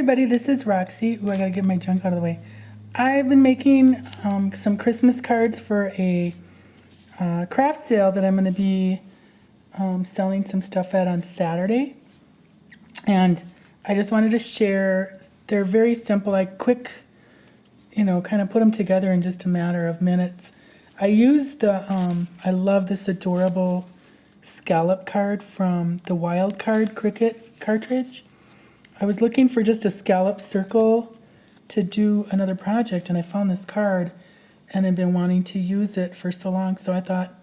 everybody, this is Roxy. Ooh, I gotta get my junk out of the way. I've been making some Christmas cards for a craft sale that I'm gonna be selling some stuff at on Saturday. And I just wanted to share, they're very simple, like quick, kind of put them together in just a matter of minutes. I used the, I love this adorable scallop card from the Wild Card Cricket cartridge. I was looking for just a scallop circle to do another project, and I found this card, and I've been wanting to use it for so long, so I thought,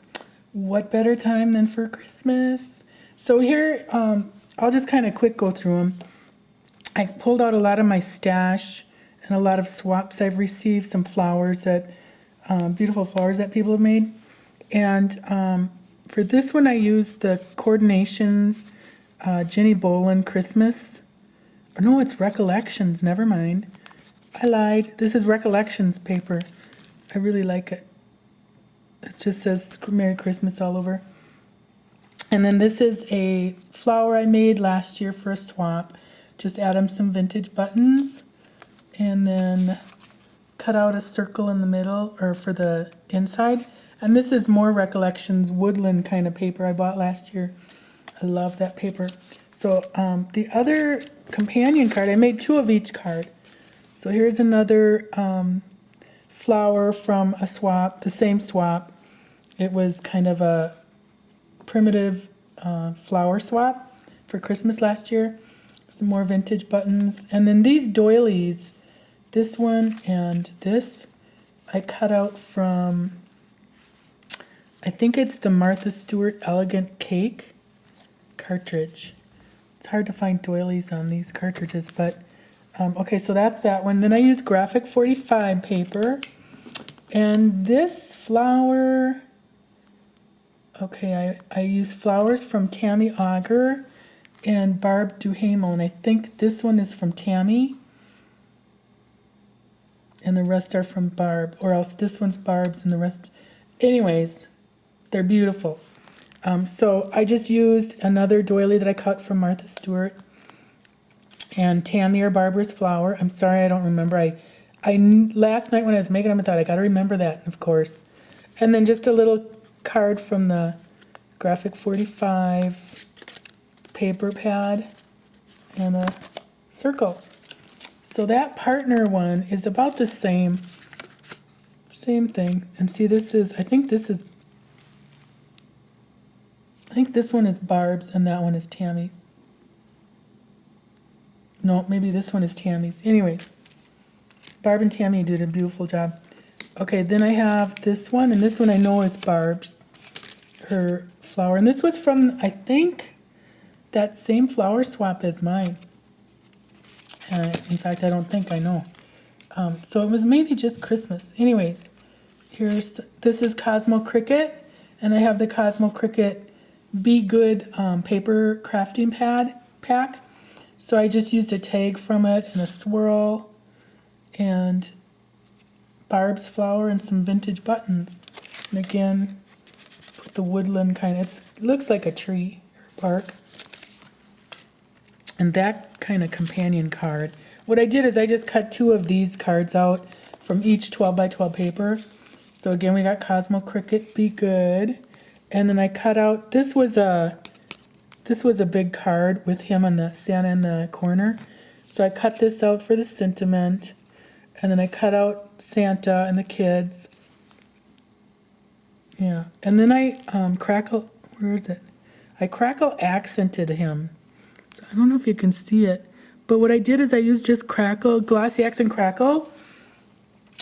what better time than for Christmas? So here, I'll just kind of quick go through them. I pulled out a lot of my stash and a lot of swaps I've received, some flowers that, beautiful flowers that people have made. And for this one, I used the Coordinations Jenny Bolin Christmas. Oh, no, it's Recollections, never mind. I lied. This is Recollections paper. I really like it. It just says Merry Christmas all over. And then this is a flower I made last year for a swap. Just add them some vintage buttons and then cut out a circle in the middle or for the inside. And this is more Recollections woodland kind of paper I bought last year. I love that paper. So the other companion card, I made 2 of each card. So here's another flower from a swap, the same swap. It was kind of a primitive flower swap for Christmas last year. Some more vintage buttons. And then these doilies, this one and this, I cut out from, I think it's the Martha Stewart Elegant Cake cartridge. It's hard to find doilies on these cartridges, but okay, so that's that one. Then I use graphic 45 paper. And this flower, okay, I use flowers from Tammy Auger and Barb Duhamel. And I think this one is from Tammy. And the rest are from Barb. Or else this one's Barb's and the rest. Anyways, they're beautiful. So I just used another doily that I cut from Martha Stewart and Tammy or Barbara's flower. I'm sorry, I don't remember. I last night when I was making them, I thought I got to remember that, of course. And then just a little card from the Graphic 45 paper pad and a circle. So that partner one is about the same thing. And see, this is, I think this one is Barb's and that one is Tammy's. No, maybe this one is Tammy's. Anyways, Barb and Tammy did a beautiful job. Okay, then I have this one, and this one I know is Barb's, her flower. And this was from, I think, that same flower swap as mine. In fact, I don't think, I know. So it was maybe just Christmas. Anyways, this is Cosmo Cricket, and I have the Cosmo Cricket Be Good paper crafting pack. So I just used a tag from it and a swirl and Barb's flower and some vintage buttons. And again, put the woodland kind of, it looks like a tree or bark. And that kind of companion card. What I did is I just cut 2 of these cards out from each 12 by 12 paper. So again, we got Cosmo Cricket Be Good. And then I cut out, this was a big card with him on the Santa in the corner. So I cut this out for the sentiment. And then I cut out Santa and the kids. Yeah. And then I crackle, where is it? I crackle accented him. So I don't know if you can see it. But what I did is I used just crackle, glossy accent crackle.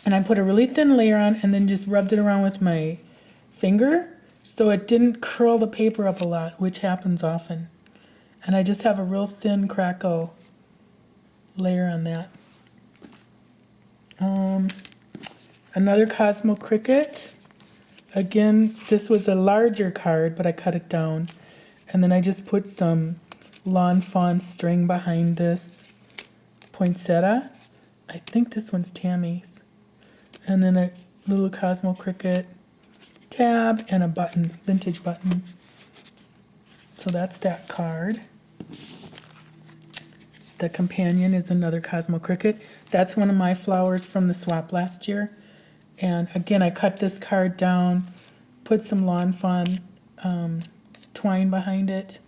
And I put a really thin layer on and then just rubbed it around with my finger. So it didn't curl the paper up a lot, which happens often. And I just have a real thin crackle layer on that. Another Cosmo Cricket. Again, this was a larger card, but I cut it down. And then I just put some lawn fawn string behind this poinsettia. I think this one's Tammy's. And then a little Cosmo Cricket tab and a button, vintage button. So that's that card. the companion is another Cosmo Cricket. That's one of my flowers from the swap last year. And again, I cut this card down, put some Lawn Fawn twine behind it.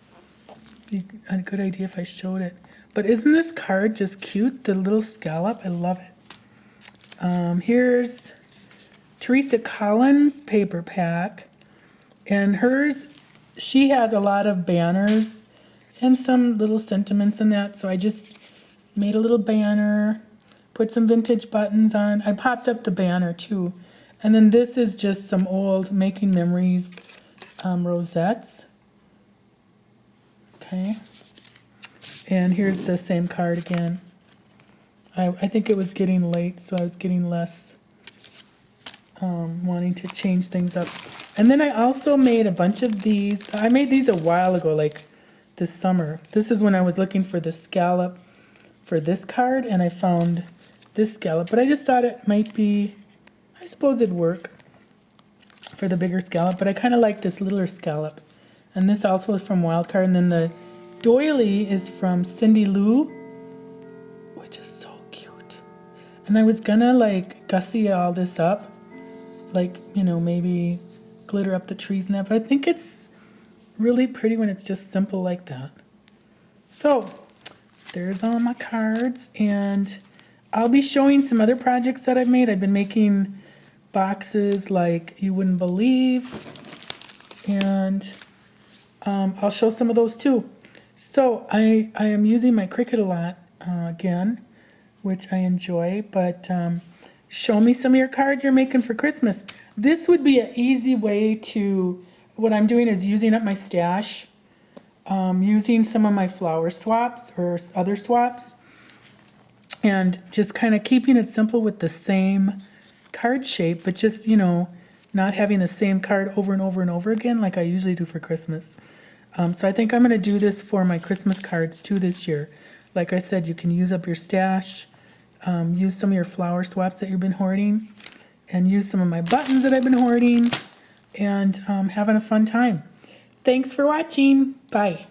Be a good idea if I showed it. But isn't this card just cute? The little scallop, I love it. Here's Teresa Collins paper pack. And hers, she has a lot of banners and some little sentiments in that. So I just made a little banner, put some vintage buttons on. I popped up the banner too. And then this is just some old Making Memories rosettes. Okay. And here's the same card again. I think it was getting late, so I was getting less wanting to change things up. And then I also made a bunch of these. I made these a while ago, like this summer. This is when I was looking for the scallop for this card, and I found this scallop. But I just thought it might be, I suppose it'd work for the bigger scallop, but I kind of like this littler scallop. And this also is from Wild Card. And then the doily is from Cindy Lou, which is so cute. And I was gonna like gussy all this up, like, you know, maybe glitter up the trees and that, but I think it's really pretty when it's just simple like that. So there's all my cards, and I'll be showing some other projects that I've made. I've been making boxes like you wouldn't believe, and I'll show some of those too. So I am using my Cricut a lot again, which I enjoy, but show me some of your cards you're making for Christmas. This would be an easy way to, what I'm doing is using up my stash, using some of my flower swaps or other swaps, and just kind of keeping it simple with the same card shape, but just, you know, not having the same card over and over and over again like I usually do for Christmas. So I think I'm going to do this for my Christmas cards too this year. Like I said, you can use up your stash, use some of your flower swaps that you've been hoarding, and use some of my buttons that I've been hoarding, and having a fun time. Thanks for watching. Bye.